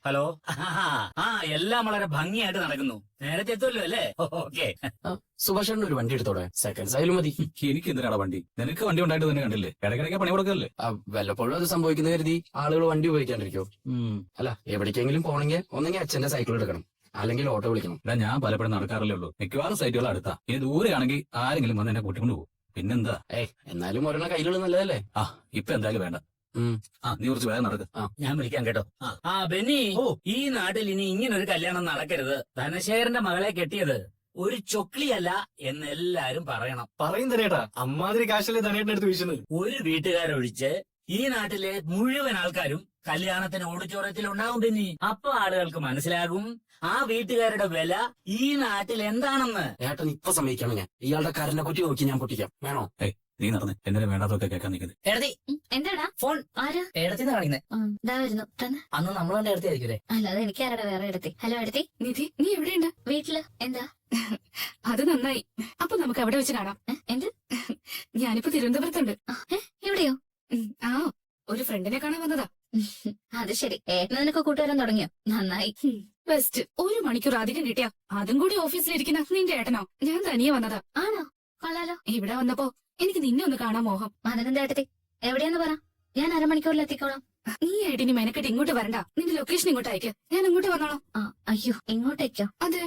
Hello. ആ എല്ലാം വളരെ ഭംഗിയായിട്ട് നടക്കുന്നു. നേരത്തെ എത്തുമല്ലോ അല്ലേ? ഓക്കെ. സുഭാഷേട്ടൻ ഒരു വണ്ടി എടുത്തോടെ, സെക്കൻഡ്സ് ആയാലും മതി. എനിക്ക് എന്തിനാണ് വണ്ടി? നിനക്ക് വണ്ടി ഉണ്ടായിട്ട് തന്നെ കണ്ടില്ലേ, ഇടയ്ക്കിടയ്ക്ക് പണി കൊടുക്കല്ലേ? വല്ലപ്പോഴും അത് സംഭവിക്കുന്ന കരുതി ആളുകൾ വണ്ടി ഉപയോഗിക്കാണ്ടിരിക്കോ? അല്ല, എവിടേക്കെങ്കിലും പോണെങ്കിൽ ഒന്നെങ്കിൽ അച്ഛന്റെ സൈക്കിൾ എടുക്കണം, അല്ലെങ്കിൽ ഓട്ടോ വിളിക്കണം. ഞാൻ പലപ്പോഴും നടക്കാറില്ലേ ഉള്ളൂ. മിക്കവാറും സൈറ്റുകൾ അടുത്താ. ഇനി ദൂരെയാണെങ്കിൽ ആരെങ്കിലും വന്ന് എന്നെ കൂട്ടിക്കൊണ്ട് പോകും. പിന്നെന്താ? എന്നാലും ഒരെണ്ണം കയ്യിലുള്ള നല്ലതല്ലേ? ഇപ്പൊ എന്തായാലും വേണ്ട. നീ കുറച്ച് വേഗം നടക്ക്. ഞാൻ വിളിക്കാം കേട്ടോ. ബെന്നി, ഈ നാട്ടിൽ ഇനി ഇങ്ങനൊരു കല്യാണം നടക്കരുത്. ധനശേഖരന്റെ മകളെ കെട്ടിയത് ഒരു ചൊക്ലിയല്ല എന്ന് എല്ലാരും പറയണം. പറയും തരേട്ടാ, അമ്മാതിരി കാശല്ലേ ധനേട്ടൻ എടുത്ത് വീശുന്നത്. ഒരു വീട്ടുകാരൊഴിച്ച് ഈ നാട്ടിലെ മുഴുവൻ ആൾക്കാരും കല്യാണത്തിന് ഓഡിറ്റോറിയത്തിൽ ഉണ്ടാവും ബെന്നി. അപ്പൊ ആളുകൾക്ക് മനസ്സിലാകും ആ വീട്ടുകാരുടെ വില ഈ നാട്ടിൽ എന്താണെന്ന്. ഏട്ടൻ ഇപ്പൊ സമ്മതിക്കണം. ഞാൻ ഇയാളുടെ കരനെ കുറ്റി നോക്കി ഞാൻ പൊട്ടിക്കാം. വേണോ? നീ നടന്ന് എന്തിനും വേണ്ടാത്തൊക്കെ കേൾക്കാൻ നിൽക്കുന്നത്. എടതി എന്താടാ ഫോൺ ആര് എടത്തിന്ന് കാണിക്കുന്നത്. വരുന്നു തന്നെ. അന്ന് നമ്മളെ എടുത്തി ആയിരിക്കും. അല്ലാതെ എനിക്ക് ആരുടെ വേറെ എടുത്തി. ഹലോ എടുത്തി. നിധി, നീ എവിടെയുണ്ട്? വീട്ടില്. എന്താ? അത് നന്നായി. അപ്പൊ നമുക്ക് അവിടെ വെച്ച് കാണാം. എന്ത്? ഞാനിപ്പോ തിരുവനന്തപുരത്തുണ്ട്. എവിടെയോ? ആ, ഒരു ഫ്രണ്ടിനെ കാണാൻ വന്നതാ. അത് ശരി. ഏട്ടന് നിനക്ക് കൂട്ടുവരാൻ തുടങ്ങിയോ? നന്നായി. ബെസ്റ്റ്. 1 മണിക്കൂർ അധികം കിട്ടിയാ അതും കൂടി ഓഫീസിലിരിക്കുന്ന നിന്റെ ഏട്ടനോ? ഞാൻ തനിയെ വന്നതാ. ആണോ? കൊള്ളാലോ. ഇവിടെ വന്നപ്പോ എനിക്ക് നിന്നെ ഒന്ന് കാണാൻ മോഹം. അതിനെന്താ ഏട്ടത്തി? എവിടെയാന്ന് പറ, ഞാൻ അരമണിക്കൂറിൽ എത്തിക്കോളാം. നീ ഏട്ടിനി മെനക്കെട്ട് ഇങ്ങോട്ട് വരണ്ട. നിന്റെ ലൊക്കേഷൻ ഇങ്ങോട്ട് അയക്ക്, ഞാൻ അങ്ങോട്ട് വന്നോളാം. അയ്യോ, ഇങ്ങോട്ടേക്കോ? അതെ.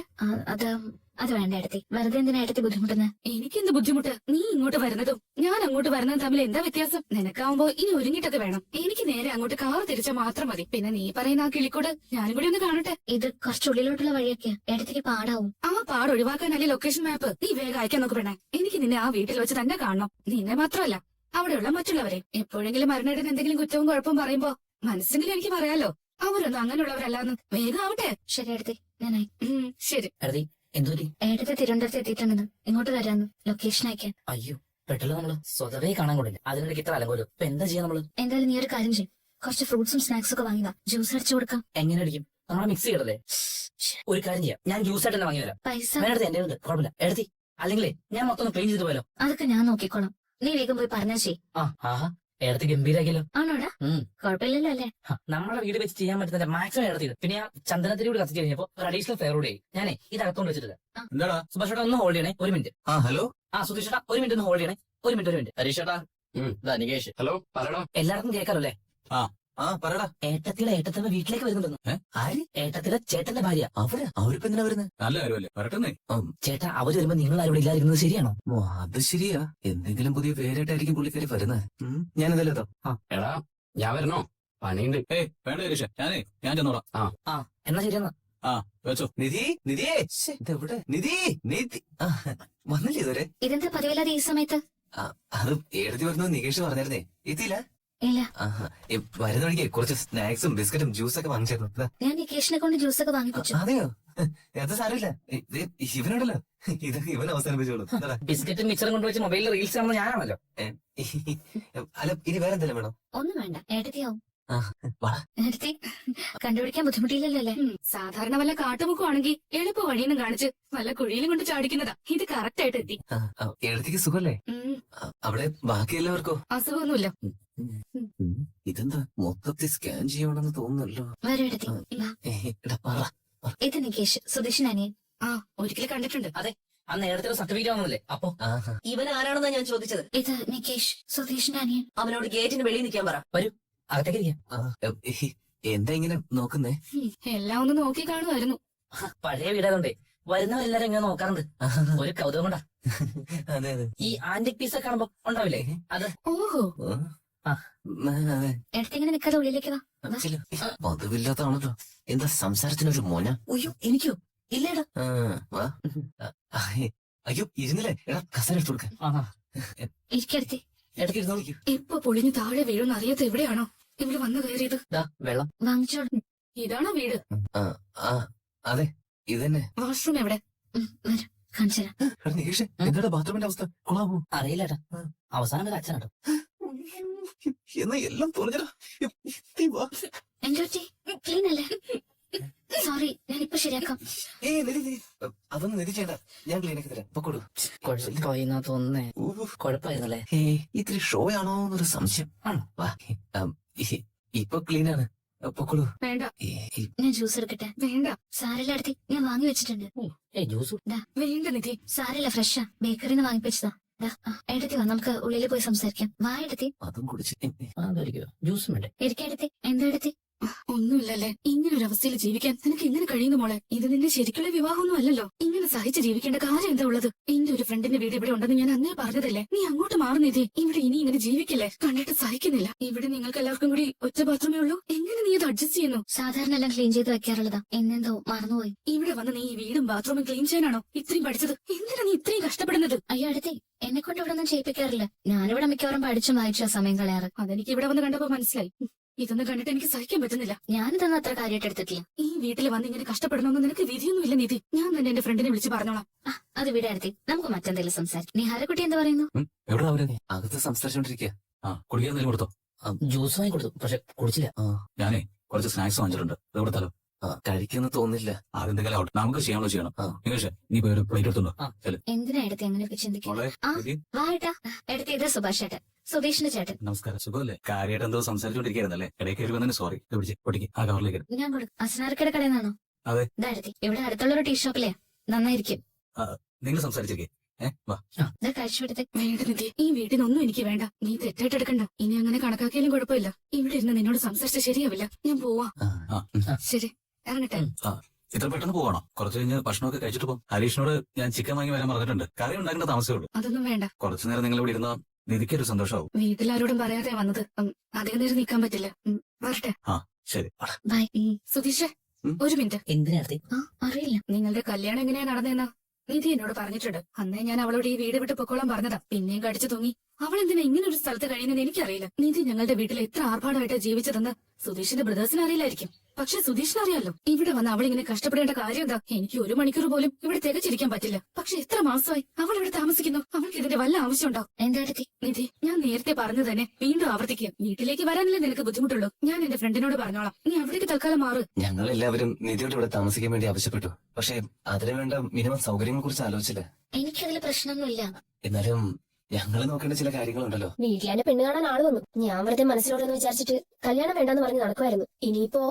അത് വേണ്ട ഏട്ടത്തി. വെറുതെ എന്തിനാ ഏട്ടത്തി ബുദ്ധിമുട്ടുന്നത്? എനിക്കെന്ത് ബുദ്ധിമുട്ട്? നീ ഇങ്ങോട്ട് വരുന്നതും ഞാൻ അങ്ങോട്ട് വരുന്നതും തമ്മിൽ എന്താ വ്യത്യാസം? നിനക്കാവുമ്പോ ഇനി ഒരുങ്ങിട്ടൊക്കെ വേണം. എനിക്ക് നേരെ അങ്ങോട്ട് കാർ തിരിച്ചാൽ മാത്രം മതി. പിന്നെ നീ പറയുന്ന ആ കിളിക്കൂട് ഞാനും കൂടി ഒന്ന് കാണട്ടെ. ഇത് കുറച്ചുള്ളിലോട്ടുള്ള വഴിയൊക്കെയാ. ഏട്ടത്തിക്ക് പാടാവും. ആ പാട് ഒഴിവാക്കാനല്ലേ ലൊക്കേഷൻ മാപ്പ്. നീ വേഗം അയക്കാൻ നോക്ക് വേണേ. എനിക്ക് നിന്നെ ആ വീട്ടിൽ വെച്ച് തന്നെ കാണണം. നിന്നെ മാത്രമല്ല, അവിടെയുള്ള മറ്റുള്ളവരെ. എപ്പോഴെങ്കിലും മരണയുടെ എന്തെങ്കിലും കുറ്റവും കുഴപ്പവും പറയുമ്പോ മനസ്സെങ്കിലും എനിക്ക് പറയാലോ, അവരൊന്നും അങ്ങനെയുള്ളവരല്ലാന്ന്. വേഗം ആവട്ടെ. ശരി ഏട്ടത്തി, ഞാനായി. ശരി. എടതി എന്തോ ഏട്ടത്തി തിരുവനന്തപുരത്ത് എത്തിയിട്ടുണ്ടെന്ന്. ഇങ്ങോട്ട് വരാന്ന്. ലൊക്കേഷൻ അയക്കാൻ. അയ്യോ, പെട്ടെന്ന് നമ്മള് സ്വതവേ കാണാൻ കൊള്ളില്ല. അതിനിടയ്ക്ക് ഇത്ര അലങ്കോലും. ഇപ്പൊ എന്താ ചെയ്യാ നമ്മള്? എന്തായാലും നീ ഒരു കാര്യം ചെയ്യും. കുറച്ച് ഫ്രൂട്ട്സും സ്നാക്സും ഒക്കെ വാങ്ങിതാ. ജ്യൂസ് അടിച്ചു കൊടുക്കാം. എങ്ങനെ അടിക്കും? നമ്മളെ മിക്സ് ചെയ്യണല്ലേ? ഒരു കാര്യം ചെയ്യാം, ഞാൻ ജ്യൂസ് ആയിട്ട് തന്നെ വാങ്ങി വരാം. പൈസ വേണടുത്ത് എന്റെ ഉണ്ട്, കുഴപ്പമില്ല. എടതി അല്ലെങ്കിലേ ഞാൻ മൊത്തം ഒന്ന് ക്ലീൻ ചെയ്തിട്ട് പോയാലോ? അതൊക്കെ ഞാൻ നോക്കിക്കോളാം. നീ വേഗം പോയി പറഞ്ഞാ ചെയ്. ആഹാ, എടത്തി ഗംഭീരാക്കിയല്ലോ. ആണോടാ? കുഴപ്പമില്ലല്ലോ അല്ലേ? നമ്മളെ വീട് വെച്ച് ചെയ്യാൻ പറ്റുന്ന മാക്സിമം എടത്തിയത്. പിന്നെ ഞാൻ ചന്ദനത്തിരി കൂടി കത്തിച്ച് കഴിഞ്ഞപ്പോ ഒരു അഡീഷണൽ ഫെയർ കൂടി ആയി. ഞാനേ ഇത് അകത്തോണ്ട് വെച്ചിട്ടില്ല. എന്താടാ? സുഭാഷ് ചേട്ടാ ഒന്ന് ഹോൾഡ് ചെയ്യണേ, 1 മിനിറ്റ്. ഹലോ. സുധീഷ് ചേട്ടാ 1 മിനിറ്റ് ഒന്ന് ഹോൾഡ് ചെയ്യണേ, 1 മിനിറ്റ്. ഹരീഷ് ചേട്ടാ, നികേഷ്. ഹലോ, പറയണോ? എല്ലാവർക്കും കേൾക്കാറോ അല്ലേ? പറടാ. ഏട്ടത്തിലെ ഏട്ടത്തമ്മ വീട്ടിലേക്ക് വരുന്നുണ്ടെന്ന്. ആര്? ഏട്ടത്തിലെ ചേട്ടന്റെ ഭാര്യ. അവരിപ്പോ എന്തിനാ വരുന്നത്? നല്ല കാര്യമല്ലേ, വരട്ടെന്നേ. ചേട്ടാ, അവര് വരുമ്പോ നിങ്ങൾ ആരും ഇല്ലാതിരുന്നത് ശരിയാണോ? അത് ശരിയാ. എന്തെങ്കിലും പുതിയ പേരായിട്ടായിരിക്കും പുള്ളിക്കാരി വരുന്നത്. ഞാനെന്തായാലും എത്താം. എടാ, ഞാൻ വരണോ? പണിയുണ്ട്. വേണ്ട ഹരീഷ, ഞാൻ ചെന്നോളാം. എന്നാ ശരിയെന്നാ. വെച്ചോ. നിധി, നിധിയേ, ഇതെവിടെ? നിധി, നിധി വന്നില്ലേ ഇതുവരെ? ഇതെന്താ പതിവില്ലാതെ ഈ സമയത്ത്? അത് എഴുതി വരുന്നത് നികേഷ് പറഞ്ഞായിരുന്നേ. എത്തിയില്ല? ഇല്ല. വരുന്ന വഴിക്ക് കുറച്ച് സ്നാക്സും ബിസ്ക്കറ്റും ജ്യൂസൊക്കെ വാങ്ങിച്ചായിരുന്നു. ഞാൻ നികേഷിനെ കൊണ്ട് ജ്യൂസ് ഒക്കെ വാങ്ങിപ്പിച്ചു. അതെയോ? അത് സാരമില്ല. ഇവനുണ്ടല്ലോ, ഇത് ഇവൻ അവസാനിപ്പിച്ചോളൂ. ബിസ്ക്കറ്റും മിച്ചറും കൊണ്ടുവച്ച് മൊബൈലിൽ റീൽസ് കാണുന്നത് ഞാനാണല്ലോ. അല്ല, ഇനി വേറെ എന്തെങ്കിലും വേണോ? ഒന്നും വേണ്ട, ഏട്ടത്തിയാവും. ഏട്ടത്തി കണ്ടുപിടിക്കാൻ ബുദ്ധിമുട്ടില്ലല്ലോ അല്ലേ? സാധാരണ വല്ല കാട്ടുമുക്കുവാണെങ്കിൽ എളുപ്പ വഴിയെന്നും കാണിച്ച് വല്ല കുഴിയിലും കൊണ്ട് ചാടിക്കുന്നതാ. ഇത് കറക്റ്റ് ആയിട്ട് എത്തി. എഴുതിക്ക് സുഖല്ലേ? അവിടെ ബാക്കി എല്ലാവർക്കോ? അസുഖമൊന്നുമില്ല. ഇതെന്താ മൊത്തത്തിൽ സ്കാൻ ചെയ്യണമെന്ന് തോന്നുന്നല്ലോ. വരൂ ഏട്ടത്തി. ഇത് നികേഷ്, സുധീഷിന് അനിയൻ. ഒരിക്കലും കണ്ടിട്ടുണ്ട്. അതെ, അന്ന് ഏടത്തിലെ സർട്ടിഫിക്കറ്റ് വാങ്ങുന്നില്ലേ? അപ്പൊ ഇവൻ ആരാണെന്നാ ഞാൻ ചോദിച്ചത്. ഇത് നികേഷ്, സുധീഷിന്റെ അനിയൻ. അവനോട് ഗേറ്റിന് വെളിയിൽ നിൽക്കാൻ പറ. വരൂ, അകത്തേക്ക് ഇരിക്കാം. എന്താ ഇങ്ങനെ നോക്കുന്നേ? എല്ലാം ഒന്ന് നോക്കി കാണുമായിരുന്നു. പഴയ വീടായതുകൊണ്ടേ വരുന്നവരെല്ലാരും ഇങ്ങനെ നോക്കാറുണ്ട്. ഒരു കൗതുകം കൊണ്ടാ. അതെ അതെ. ഈ ആന്റിക് പീസ് ഒക്കെ കാണുമ്പോ ഉണ്ടാവില്ലേ അത്? ഓഹോ. ഏട്ടത്തി ഇങ്ങനെ നിൽക്കാതെ ഉള്ളിലേക്ക് വാ. പതിവില്ലാത്താണല്ലോ. എന്താ സംസാരത്തിനൊരു മോന? അയ്യോ, എനിക്കോ? ഇല്ലേടാ. അയ്യോ, ഇരുന്നില്ലേ? എടാ, കസര എടുത്തു കൊടുക്ക. ഇരിക്കടുത്തി. ഇടയ്ക്ക് ഇരുന്നോളൂ. ഇപ്പൊ പൊളിഞ്ഞു താഴെ വീഴുന്ന അറിയാത്ത എവിടെയാണോ ഇവര് വന്നു കയറിയത്? വെള്ളം വാങ്ങിച്ചോളൂ. ഇതാണോ വീട്? അതെ, ഇതന്നെ. വാഷ്റൂം എവിടെ? വരും, കാണിച്ചു തരാം. നികേഷ്, എന്താ ബാത്റൂമിന്റെ അവസ്ഥ? കൊള്ളാവൂ? അറിയില്ല ഏട്ടാ, അവസാനം വരെ അച്ഛനാട്ടോ. എന്നാ എല്ലാം തുറഞ്ഞടാ. എന്റെ ക്ലീൻ അല്ലേ? സോറി, ഞാനിപ്പോ ശരിയാക്കാം. അതൊന്നും നിധി ചെയ്യണ്ട, ഞാൻ ക്ലീനാക്കി തരാം. പൊക്കോളൂ. കുഴപ്പമായിന്നാ തോന്നുന്നേ. കുഴപ്പമായിരുന്നല്ലേ? ഇത്തിരി ഷോ ആണോ എന്നൊരു സംശയം. ആണോ? ഇപ്പൊ ക്ലീനാണ്. പൊക്കോളൂ. വേണ്ട. ഞാൻ ജ്യൂസ് എടുക്കട്ടെ? വേണ്ട. സാരില്ല അടുത്തി, ഞാൻ വാങ്ങി വെച്ചിട്ടുണ്ട്. ജ്യൂസ് വേണ്ട നിധി. സാരില്ല, ഫ്രഷാ, ബേക്കറിന്ന് വാങ്ങിപ്പിച്ചതാ. എടുത്തി വാ, നമുക്ക് ഉള്ളിൽ പോയി സംസാരിക്കാം. വാ എടുത്തി. അതും കുടിച്ച് ജ്യൂസ് വേണ്ടേ? ഇരിക്കെടുത്തി. എന്താ എടുത്തി? ഒന്നുമില്ലല്ലേ. ഇങ്ങനെ ഒരു അവസ്ഥയിൽ ജീവിക്കാൻ നിനക്ക് എങ്ങനെ കഴിയുന്നു മോളെ? ഇത് നിന്റെ ശരിക്കുള്ള വിവാഹമൊന്നും അല്ലല്ലോ. ഇങ്ങനെ സഹിച്ച് ജീവിക്കേണ്ട കാര്യം എന്താ ഉള്ളത്? എന്റെ ഒരു ഫ്രണ്ടിന്റെ വീട് ഇവിടെ ഉണ്ടെന്ന് ഞാൻ അന്നേ പറഞ്ഞതല്ലേ. നീ അങ്ങോട്ട് മാറുന്നിതേ. ഇവിടെ ഇനി ഇങ്ങനെ ജീവിക്കില്ലേ? കണ്ടിട്ട് സഹിക്കുന്നില്ല. ഇവിടെ നിങ്ങൾക്ക് എല്ലാവർക്കും കൂടി ഒറ്റ ബാത്റൂമേ ഉള്ളൂ. എങ്ങനെ നീ അത് അഡ്ജസ്റ്റ് ചെയ്യുന്നു? സാധാരണ എല്ലാം ക്ലീൻ ചെയ്ത് വെക്കാറുള്ളതാ. എന്നെന്തോ മറന്നുപോയി. ഇവിടെ വന്ന് നീ ഈ വീടും ബാത്റൂമും ക്ലീൻ ചെയ്യാനാണോ ഇത്രയും പഠിച്ചത്? എന്തിനാ നീ ഇത്രയും കഷ്ടപ്പെടുന്നത്? അയ്യോ അടുത്തി, എന്നെ കൊണ്ട് ഇവിടെ ഒന്നും ചെയ്യിപ്പിക്കാറില്ല. ഞാനിവിടെ മിക്കവാറും പഠിച്ചും വായിച്ചാ സമയം കളയാറ്. അതെനിക്ക് ഇവിടെ വന്ന് കണ്ടപ്പോ മനസ്സിലായി. ഇതൊന്നും കണ്ടിട്ട് എനിക്ക് സഹിക്കാൻ പറ്റുന്നില്ല. ഞാനിതൊന്നും അത്ര കാര്യമായിട്ട് എടുത്തിട്ടില്ല. ഈ വീട്ടിൽ വന്ന് ഇങ്ങനെ കഷ്ടപ്പെടണമെന്ന് നിനക്ക് വിധിയൊന്നുമില്ല നിധി. ഞാൻ തന്നെ എന്റെ ഫ്രണ്ടിനെ വിളിച്ച് പറഞ്ഞോളാം. അത് ഇവിടെ അടുത്തി, നമുക്ക് മറ്റെന്തെങ്കിലും സംസാരിക്കാം. നിഹാരക്കുട്ടി എന്ത് പറയുന്നു? എവിടെ അവര്? അകത്ത് സംസാരിച്ചോണ്ടിരിക്കുക. കുടിക്കാൻ എന്തെങ്കിലും കൊടുത്തോ? ജ്യൂസ് വാങ്ങി കൊടുത്തു, പക്ഷെ കുടിച്ചില്ല. ഞാനേ കുറച്ച് സ്നാക്സ് വാങ്ങിച്ചിട്ടുണ്ട്, അത് കൊടുത്താലോ? കഴിക്കുന്ന തോന്നില്ല. അതെന്തെങ്കിലും ആവട്ടെ, നമുക്ക് ചെയ്യാനുള്ള ചെയ്യണം. ആ. നികേഷ്, നീ പോയി ഒരു പ്ലേറ്റ് എടുത്തുണ്ടോ? എന്തിനാ എടുത്തി അങ്ങനെയൊക്കെ ചിന്തിക്കുന്നത്? വാ ഏട്ടാ. എടുത്തി, ഇത് സുഭാഷ് ചേട്ടൻ, സുധീഷിന്റെ ചേട്ടൻ. നമസ്കാരം, സുഖമല്ലേ? കാര്യമായിട്ട് എന്തോ സംസാരിച്ചോണ്ടിരിക്കായിരുന്നല്ലേ? ഇടയിൽ കയറി വന്നതിന് സോറി. ഇത് പിടിച്ച് പൊട്ടിക്ക് ആ കവറിലേക്ക്. ഞാൻ കൊടുക്കും. അസ്നാർക്കയുടെ കടയിൽ നിന്നാണോ? അതെ. ഇതാടുത്തി, ഇവിടെ അടുത്തുള്ളൊരു ടീ ഷോപ്പിലെ നന്നായിരിക്കും. നിങ്ങൾ സംസാരിച്ചിരിക്കേ. വാ. ഇത് കഴിച്ചുവിടുത്തെ. വേണ്ട നിധി, ഈ വീട്ടിനൊന്നും എനിക്ക് വേണ്ട. നീ തെറ്റായിട്ട് എടുക്കണ്ട. ഇനി അങ്ങനെ കണക്കാക്കിയാലും കുഴപ്പമില്ല. ഇവിടെ ഇരുന്ന് നിന്നോട് സംസാരിച്ച ശരിയാവില്ല. ഞാൻ പോവാ. ശരി, ഇറങ്ങട്ടെ. ഇത്ര പെട്ടെന്ന് പോകണോ? കുറച്ച് കഴിഞ്ഞ് ഭക്ഷണമൊക്കെ കഴിച്ചിട്ട് പോകും. ഹരീഷിനോട് ഞാൻ ചിക്കൻ വാങ്ങി വരാൻ പറഞ്ഞിട്ടുണ്ട്. കറി ഉണ്ടാക്കേണ്ട താമസമേ ഉള്ളൂ. അതൊന്നും വേണ്ട. കുറച്ചു നേരം നിങ്ങൾ ഇവിടെ ഇരുന്ന നിധിക്കൊരു സന്തോഷമാവും. വീട്ടിലാരോടും പറയാതെ വന്നത്. അധികം നേരം നിൽക്കാൻ പറ്റില്ല. വരട്ടെ. ശരി. ബൈ. സുധീഷ്, ഒരു മിനിറ്റ്. എന്തിനാ അടുത്തി? അറിയില്ല. നിങ്ങളുടെ കല്യാണം എങ്ങനെയാ നടന്നതെന്ന് നിധി എന്നോട് പറഞ്ഞിട്ടുണ്ട്. അന്നേ ഞാൻ അവളോട് ഈ വീട് വിട്ട് പൊക്കോളാൻ പറഞ്ഞതാ. പിന്നെയും കടിച്ചു തൂങ്ങി. അവൾ എന്തിനാ ഇങ്ങനെ ഒരു സ്ഥലത്ത് കഴിയുന്നത് എനിക്കറിയില്ല. നിധി ഞങ്ങളുടെ വീട്ടിൽ എത്ര ആർഭാടമായിട്ടാ ജീവിച്ചതെന്ന് സുധീഷിന്റെ ബ്രദേഴ്സിന് അറിയില്ലായിരിക്കും. പക്ഷെ സുധീഷിന് അറിയാലോ. ഇവിടെ വന്ന് അവൾ ഇങ്ങനെ കഷ്ടപ്പെടേണ്ട കാര്യം എന്താ? എനിക്ക് ഒരു മണിക്കൂർ പോലും ഇവിടെ തികച്ചിരിക്കാൻ പറ്റില്ല. പക്ഷെ എത്ര മാസമായി അവൾ ഇവിടെ താമസിക്കുന്നു. അവൾക്ക് ഇതിന്റെ വല്ല ആവശ്യമുണ്ടോ? എന്താ അടുത്തി? നിധി, ഞാൻ നേരത്തെ പറഞ്ഞു തന്നെ വീണ്ടും ആവർത്തിക്കുക. വീട്ടിലേക്ക് വരാനല്ലേ നിനക്ക് ബുദ്ധിമുട്ടുള്ളൂ. ഞാൻ എന്റെ ഫ്രണ്ടിനോട് പറഞ്ഞോളാം. നീ അവിടേക്ക് തൽക്കാലം മാറ്. ഞങ്ങൾ എല്ലാവരും നിധിയോട് ഇവിടെ താമസിക്കാൻ വേണ്ടി ആവശ്യപ്പെട്ടു. പക്ഷെ അതിനു വേണ്ട മിനിമം സൗകര്യങ്ങളെ കുറിച്ച് ആലോചിച്ചില്ല. എനിക്കതിൽ പ്രശ്നമൊന്നുമില്ല. എന്നാലും ഞങ്ങൾ നോക്കേണ്ട ചില കാര്യങ്ങളുണ്ടല്ലോ. വീട്ടിലെ പെണ്ണ് കാണാൻ ആള് വന്നു. ഞാൻ വെറുതെ മനസ്സിലോടെന്ന് വിചാരിച്ചിട്ട് കല്യാണം വേണ്ടെന്ന് പറഞ്ഞ് നടക്കുമായിരുന്നു. ഇനിയിപ്പോ